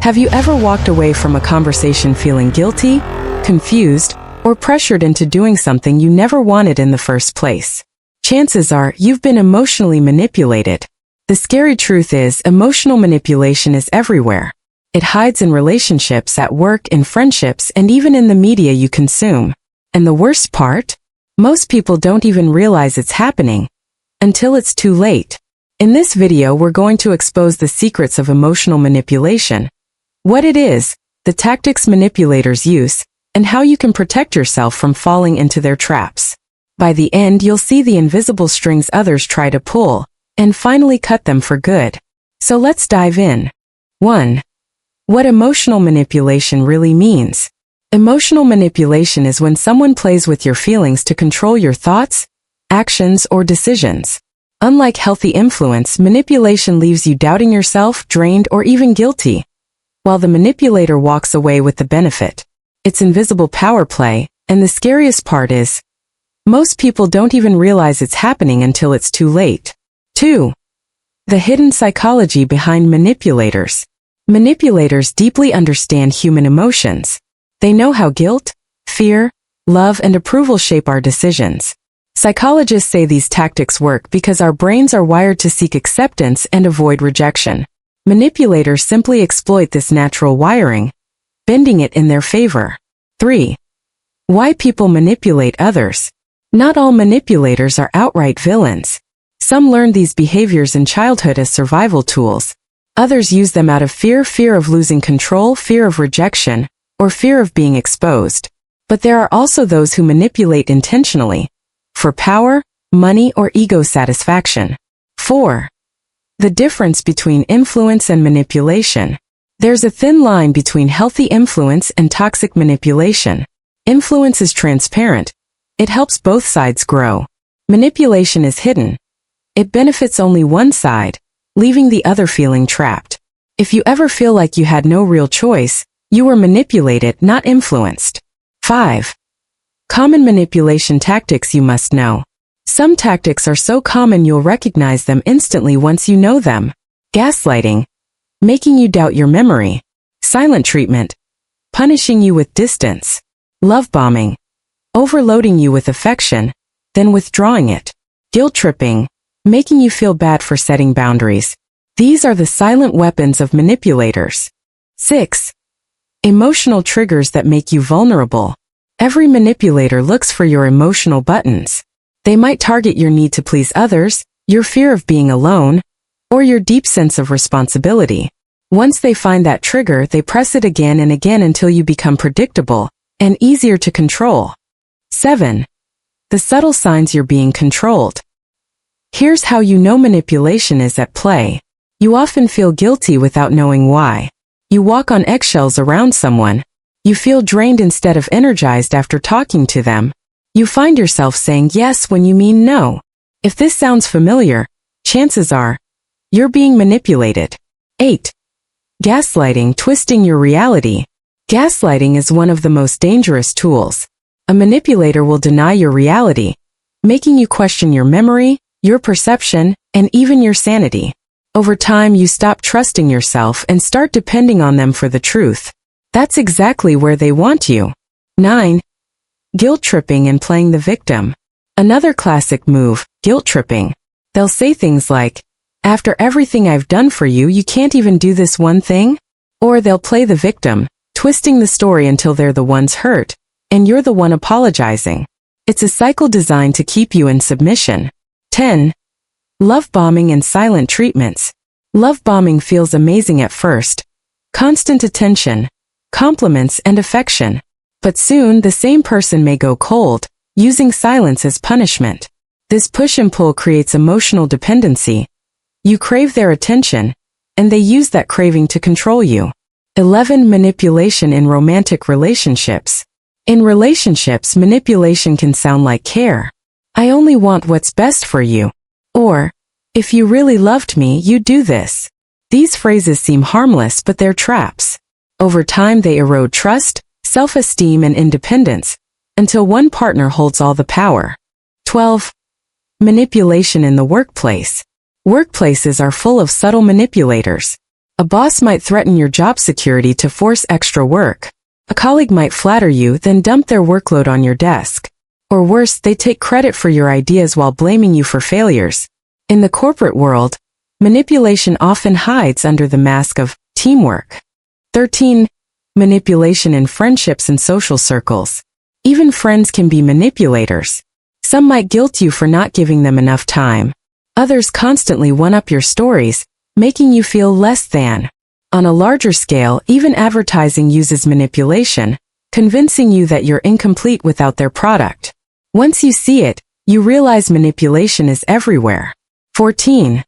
Have you ever walked away from a conversation feeling guilty, confused, or pressured into doing something you never wanted in the first place? Chances are you've been emotionally manipulated. The scary truth is, emotional manipulation is everywhere. It hides in relationships, at work, in friendships, and even in the media you consume. And the worst part? Most people don't even realize it's happening until it's too late. In this video, we're going to expose the secrets of emotional manipulation, what it is, the tactics manipulators use, and how you can protect yourself from falling into their traps. By the end, you'll see the invisible strings others try to pull, and finally cut them for good. So let's dive in. 1. What emotional manipulation really means. Emotional manipulation is when someone plays with your feelings to control your thoughts, actions, or decisions. Unlike healthy influence, manipulation leaves you doubting yourself, drained, or even guilty, while the manipulator walks away with the benefit. It's invisible power play, and the scariest part is, most people don't even realize it's happening until it's too late. 2. The hidden psychology behind manipulators. Manipulators deeply understand human emotions. They know how guilt, fear, love, and approval shape our decisions. Psychologists say these tactics work because our brains are wired to seek acceptance and avoid rejection. Manipulators simply exploit this natural wiring, bending it in their favor. 3. Why people manipulate others. Not all manipulators are outright villains. Some learn these behaviors in childhood as survival tools. Others use them out of fear of losing control, fear of rejection, or fear of being exposed. But there are also those who manipulate intentionally, for power, money, or ego satisfaction. 4. The difference between influence and manipulation. There's a thin line between healthy influence and toxic manipulation. Influence is transparent. It helps both sides grow. Manipulation is hidden. It benefits only one side, leaving the other feeling trapped. If you ever feel like you had no real choice, you were manipulated, not influenced. 5. Common manipulation tactics you must know. Some tactics are so common you'll recognize them instantly once you know them. Gaslighting, making you doubt your memory. Silent treatment, punishing you with distance. Love bombing, overloading you with affection, then withdrawing it. Guilt tripping, making you feel bad for setting boundaries. These are the silent weapons of manipulators. 6. Emotional triggers that make you vulnerable. Every manipulator looks for your emotional buttons. They might target your need to please others, your fear of being alone, or your deep sense of responsibility. Once they find that trigger, they press it again and again until you become predictable and easier to control. 7. The subtle signs you're being controlled. Here's how you know manipulation is at play. You often feel guilty without knowing why. You walk on eggshells around someone. You feel drained instead of energized after talking to them. You find yourself saying yes when you mean no. If this sounds familiar, chances are you're being manipulated. 8. Gaslighting, twisting your reality. Gaslighting is one of the most dangerous tools. A manipulator will deny your reality, making you question your memory, your perception, and even your sanity. Over time, you stop trusting yourself and start depending on them for the truth. That's exactly where they want you. 9. Guilt tripping and playing the victim. Another classic move, guilt tripping. They'll say things like, "After everything I've done for you, you can't even do this one thing?" Or they'll play the victim, twisting the story until they're the ones hurt, and you're the one apologizing. It's a cycle designed to keep you in submission. 10. Love bombing and silent treatments. Love bombing feels amazing at first. Constant attention, compliments, and affection. But soon the same person may go cold, using silence as punishment. This push and pull creates emotional dependency. You crave their attention, and they use that craving to control you. 11. Manipulation in romantic relationships. In relationships, manipulation can sound like care. "I only want what's best for you." Or, "If you really loved me, you'd do this." These phrases seem harmless, but they're traps. Over time, they erode trust, self-esteem, and independence, until one partner holds all the power. 12. Manipulation in the workplace. Workplaces are full of subtle manipulators. A boss might threaten your job security to force extra work. A colleague might flatter you, then dump their workload on your desk. Or worse, they take credit for your ideas while blaming you for failures. In the corporate world, manipulation often hides under the mask of teamwork. 13. Manipulation in friendships and social circles. Even friends can be manipulators. Some might guilt you for not giving them enough time. Others constantly one-up your stories, making you feel less than. On a larger scale, even advertising uses manipulation, convincing you that you're incomplete without their product. Once you see it, you realize manipulation is everywhere. 14.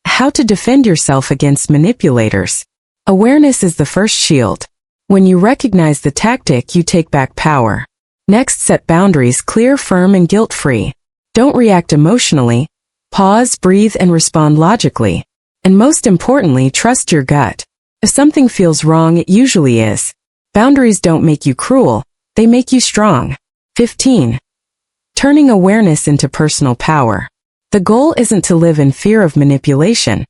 How to defend yourself against manipulators. Awareness is the first shield. When you recognize the tactic, you take back power. Next, set boundaries clear, firm, and guilt-free. Don't react emotionally. Pause, breathe, and respond logically. And most importantly, trust your gut. If something feels wrong, it usually is. Boundaries don't make you cruel, they make you strong. 15. Turning awareness into personal power. The goal isn't to live in fear of manipulation.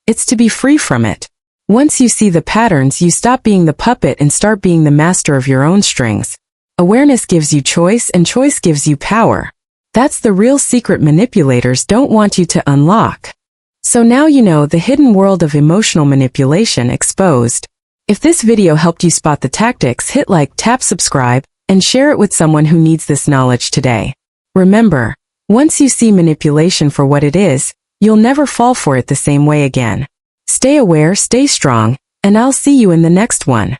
It's to be free from it. Once you see the patterns, you stop being the puppet and start being the master of your own strings. Awareness gives you choice, and choice gives you power. That's the real secret manipulators don't want you to unlock. So now you know the hidden world of emotional manipulation exposed. If this video helped you spot the tactics, hit like, tap subscribe, and share it with someone who needs this knowledge today. Remember, once you see manipulation for what it is, you'll never fall for it the same way again. Stay aware, stay strong, and I'll see you in the next one.